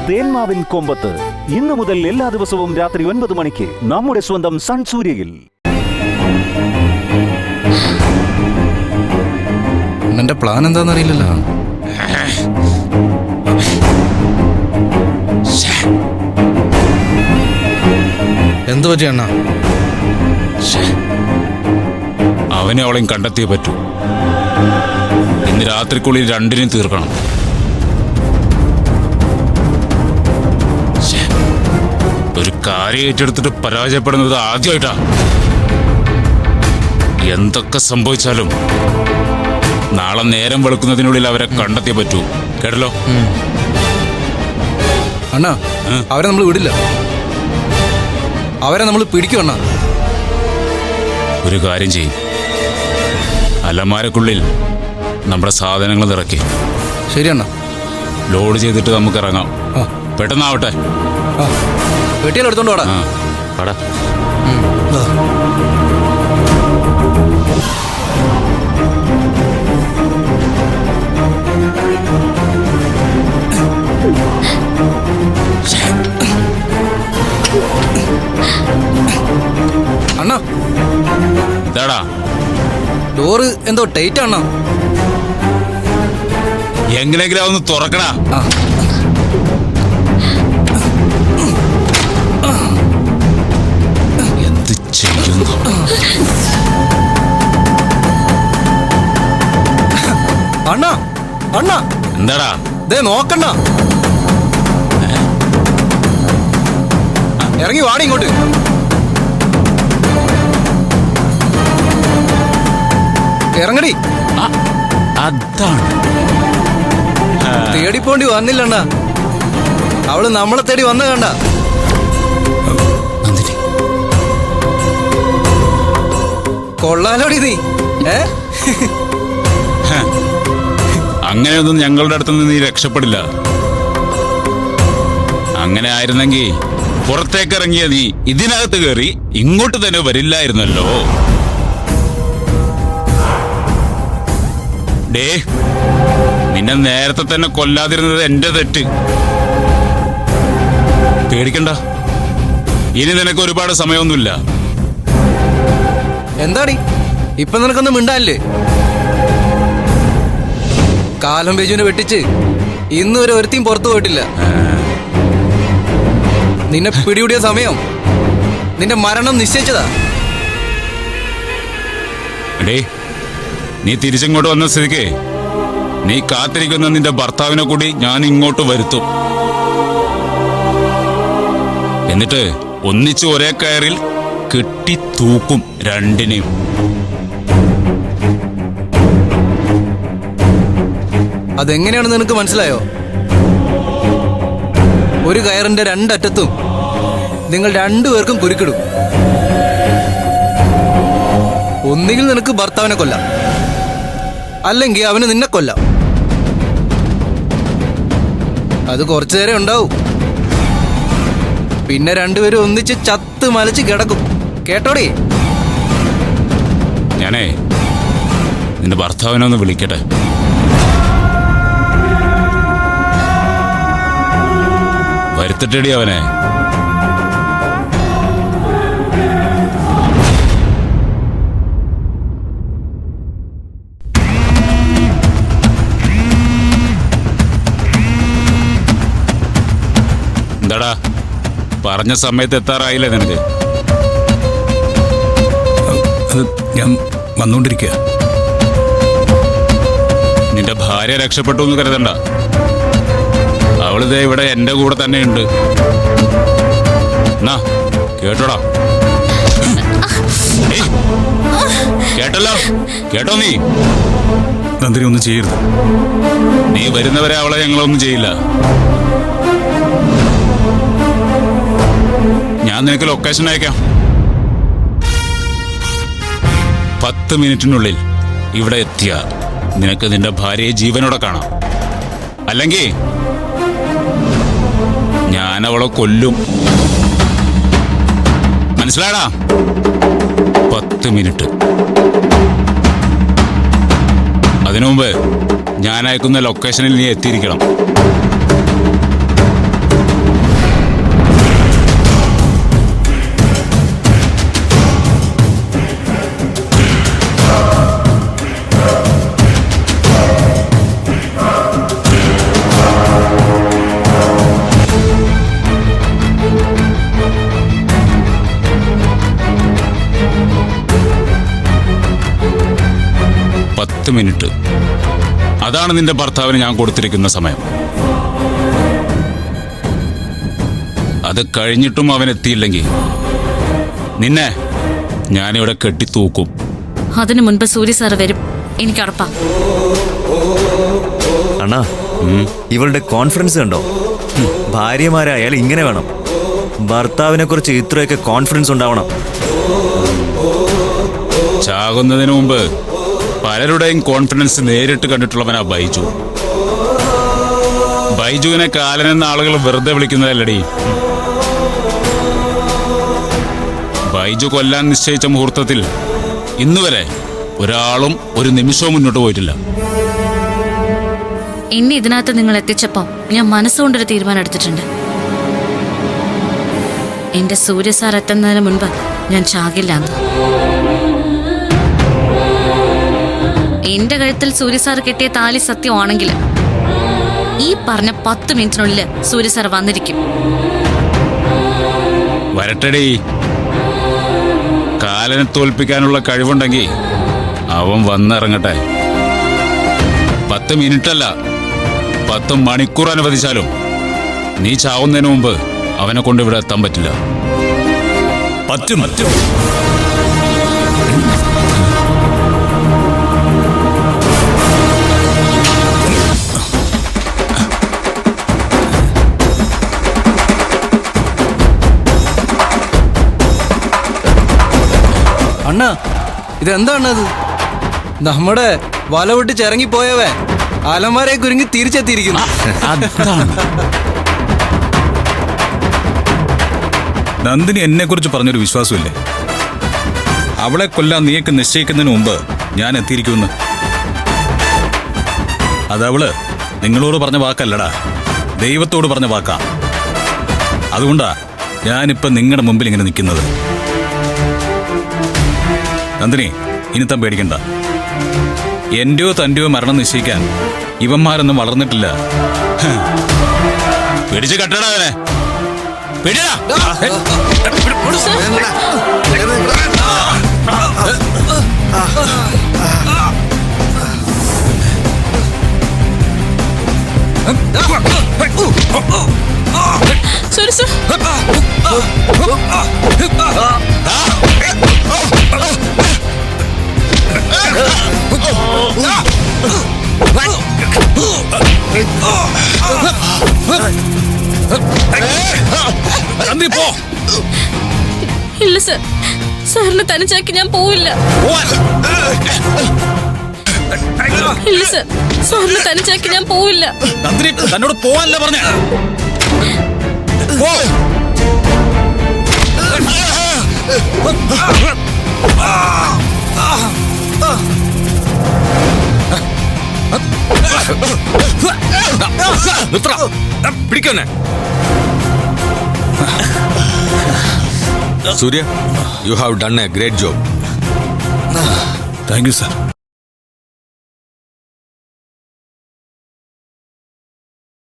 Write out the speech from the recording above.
തേന്മാവിൻ കൊമ്പത്ത് ഇന്നു മുതൽ എല്ലാ ദിവസവും രാത്രി 9 മണിക്ക് നമ്മുടെ സ്വന്തം സൺ സൂര്യയിൽ. എന്റെ പ്ലാൻ എന്താണെന്നറിയില്ലല്ലോ. എന്തു പറ്റി അണ്ണ? അവനെ അവളെയും കണ്ടെത്തിയേ പറ്റൂ. ഇന്ന് രാത്രിക്കുള്ളിൽ രണ്ടിനും തീർക്കണം. ഒരു കാര്യം ഏറ്റെടുത്തിട്ട് പരാജയപ്പെടുന്നത് ആദ്യമായിട്ടാ. എന്തൊക്കെ സംഭവിച്ചാലും നാളെ നേരം വെളുക്കുന്നതിനുള്ളിൽ അവരെ കണ്ടെത്തിയേ പറ്റൂ. കേട്ടല്ലോ അണ്ണാ, അവരെ നമ്മൾ വിടില്ല. അവരെ നമ്മൾ പിടിക്കും അണ്ണാ. ഒരു കാര്യം ചെയ്യും, അലമാരക്കുള്ളിൽ നമ്മുടെ സാധനങ്ങൾ നിറക്കി. ശരി അണ്ണാ. ലോഡ് ചെയ്തിട്ട് നമുക്ക് ഇറങ്ങാം. പെട്ടെന്നാവട്ടെ. വെട്ടിയാലെടുത്തോണ്ട് വാടാ. വാടാ. അണ്ണാ, ഇതാടാ ഡോറ് എന്തോ ടൈറ്റ് അണ്ണാ. എങ്ങനെയെങ്കിലും ഒന്ന് തുറക്കടാ. എന്ത് ചെയ്യുന്നു? അണ്ണാ, അണ്ണാ, എന്താടാ? ദേ നോക്കണ്ണ. ഇറങ്ങി വാടി ഇങ്ങോട്ട്. ഇറങ്ങടി. അതാണ് തേടിപ്പോണ്ടി വന്നില്ലണ്ണ. അവള് നമ്മളെ തേടി വന്ന കണ്ട. കൊള്ളാലോടി നീ. അങ്ങനെയൊന്നും ഞങ്ങളുടെ അടുത്തുനിന്ന് നീ രക്ഷപ്പെടില്ല. അങ്ങനെ ആയിരുന്നെങ്കിൽ പുറത്തേക്ക് ഇറങ്ങിയ നീ ഇതിനകത്ത് കയറി ഇങ്ങോട്ട് തന്നെ വരില്ലായിരുന്നല്ലോ. ഡേ, നിന്നെ നേരത്തെ തന്നെ കൊല്ലാതിരുന്നത് എന്റെ തെറ്റ്. പേടിക്കണ്ട, ഇനി നിനക്ക് ഒരുപാട് സമയമൊന്നുമില്ല. എന്താടി ഇപ്പൊ നിനക്കൊന്നും മിണ്ടാനില്ലേ? കാലം ബേജുവിനെ വെട്ടിച്ച് ഇന്ന് ഒരു ഒരുത്തിയും പുറത്തു പോയിട്ടില്ല. നിന്നെ പിടികൂടിയ സമയം നിന്റെ മരണം നിശ്ചയിച്ചതാ. ഡേ, നീ തിരിച്ചിങ്ങോട്ട് വന്ന സ്ഥിതിക്ക് നീ കാത്തിരിക്കുന്ന നിന്റെ ഭർത്താവിനെ കൂടി ഞാൻ ഇങ്ങോട്ട് വരുത്തും. എന്നിട്ട് ഒന്നിച്ച് ഒരേ കയറിൽ കെട്ടി തൂക്കും രണ്ടിനെയും. അതെങ്ങനെയാണെന്ന് നിനക്ക് മനസ്സിലായോ? ഒരു കയറിന്റെ രണ്ടറ്റത്തും നിങ്ങൾ രണ്ടുപേർക്കും കുരുക്കിടും. ഒന്നുകിൽ നിനക്ക് ഭർത്താവിനെ കൊല്ലാം, അല്ലെങ്കിൽ അവന് നിന്നെ കൊല്ലാം. അത് കുറച്ചു നേരം ഉണ്ടാവും. പിന്നെ രണ്ടുപേരും ഒന്നിച്ച് ചത്ത് മലച്ച് കിടക്കും. കേട്ടോടി? ഞാനേ നിന്റെ ഭർത്താവിനെ ഒന്ന് വിളിക്കട്ടെ. വരുത്തിട്ടടി അവനെ. എന്താടാ, പറഞ്ഞ സമയത്ത് എത്താറായില്ലേ നിനക്ക്? ഞാൻ വന്നുകൊണ്ടിരിക്കുക. നിന്റെ ഭാര്യ രക്ഷപ്പെട്ടു എന്ന് കരുതണ്ട. അവളിതേ ഇവിടെ എന്റെ കൂടെ തന്നെയുണ്ട്. എന്നാ കേട്ടോടാ. കേട്ടല്ലോ, കേട്ടോ? നീ നന്ദിനി ഒന്നും ചെയ്യരുത്. നീ വരുന്നവരെ അവളെ ഞങ്ങളൊന്നും ചെയ്യില്ല. ഞാൻ നിനക്ക് ലൊക്കേഷൻ അയക്കാം. 10 മിനിറ്റിനുള്ളിൽ ഇവിടെ എത്തിയ നിനക്ക് നിന്റെ ഭാര്യയെ ജീവനോടെ കാണാം. അല്ലെങ്കിൽ ഞാൻ അവളെ കൊല്ലും. മനസ്സിലാടാ? 10 മിനിറ്റ്. അതിനു മുമ്പ് ഞാൻ അയക്കുന്ന ലൊക്കേഷനിൽ നീ എത്തിയിരിക്കണം. മിനിറ്റ്. അതാണ് നിന്റെ ഭർത്താവിന് ഞാൻ കൊടുത്തിരിക്കുന്ന സമയം. അത് കഴിഞ്ഞിട്ടും അവൻ എത്തിയില്ലെങ്കിൽ നിന്നെ ഞാനിവിടെ കെട്ടിത്തൂക്കും. അതിനു മുൻപ് സൂര്യ സാറ് വരും, എനിക്ക് ഉറപ്പാ. അണ്ണാ, ഇവളുടെ കോൺഫിഡൻസ് കണ്ടോ? ഭാര്യമാരായാൽ ഇങ്ങനെ വേണം. ഭർത്താവിനെ കുറിച്ച് ഇത്രയൊക്കെ കോൺഫിഡൻസ് ഉണ്ടാവണം. ചാകുന്നതിന് മുമ്പ് പലരുടെയും കോൺഫിഡൻസ് നേരിട്ട് കണ്ടിട്ടുള്ളവനാ ബൈജു. ബൈജുവിനെ കാലനെന്ന ആളുകൾ വെറുതെ വിളിക്കുന്നതല്ലടി. ബൈജു കൊല്ലാൻ നിശ്ചയിച്ച മുഹൂർത്തത്തിൽ ഇന്നുവരെ ഒരാളും ഒരു നിമിഷവും മുന്നോട്ട് പോയിട്ടില്ല. എന്നെ ഇതിനകത്ത് നിങ്ങൾ എത്തിച്ചപ്പോ ഞാൻ മനസ്സുകൊണ്ടൊരു തീരുമാനം എടുത്തിട്ടുണ്ട്. എന്റെ സൂര്യ സാർ എത്തുന്നതിന് മുൻപ് ഞാൻ ചാകില്ലാന്ന്. എന്റെ കഴുത്തിൽ സൂര്യ സാർ കെട്ടിയ താലി സത്യമാണെങ്കിൽ ഈ പറഞ്ഞ 10 മിനിറ്റിനുള്ളിൽ സൂര്യ സാർ വന്നിരിക്കും. വരട്ടടി. കാലനെ തോൽപ്പിക്കാനുള്ള കഴിവുണ്ടെങ്കിൽ അവൻ വന്നിറങ്ങട്ടെ. 10 മിനിറ്റല്ല, 10 മണിക്കൂർ അനുവദിച്ചാലും നീ ചാവുന്നതിന് മുമ്പ് അവനെ കൊണ്ട് ഇവിടെ എത്താൻ പറ്റില്ല. പറ്റും. അണ്ണാ, ഇതെന്താണത്? നമ്മുടെ വല വിട്ട് ചിറങ്ങിപ്പോയവേ അലമാരെ കുരുങ്ങി തിരിച്ചെത്തിയിരിക്കുന്നു. നന്ദിനി എന്നെ കുറിച്ച് പറഞ്ഞൊരു വിശ്വാസമില്ലേ? അവളെ കൊല്ലാൻ നീയൊക്കെ നിശ്ചയിക്കുന്നതിന് മുമ്പ് ഞാൻ എത്തിയിരിക്കുമെന്ന്. അതവള് നിങ്ങളോട് പറഞ്ഞ വാക്കല്ലടാ, ദൈവത്തോട് പറഞ്ഞ വാക്കാ. അതുകൊണ്ടാ ഞാനിപ്പോ നിങ്ങളുടെ മുമ്പിൽ ഇങ്ങനെ നിൽക്കുന്നത്. നന്ദിനി, ഇനി താൻ പേടിക്കണ്ട. എന്റെയോ തന്റെയോ മരണം നിശ്ചയിക്കാൻ ഇവന്മാരൊന്നും വളർന്നിട്ടില്ല. പിടിച്ച് കെട്ടടാ അവനെ. പിടിടാ. സൂര്യ സാർ, നന്ദി പോ. ഇല്ല സാർ, സാറിനെ തനിച്ചാക്കി ഞാൻ പോവില്ല. ഇല്ല സാർ, സാറിനെ തനിച്ചാക്കി ഞാൻ പോവില്ല. നന്ദിനി, തന്നോട് പോവാനല്ല പറഞ്ഞേ. പോ. പിടിക്കന്നെ Surya, you have done a great job. Thank you sir.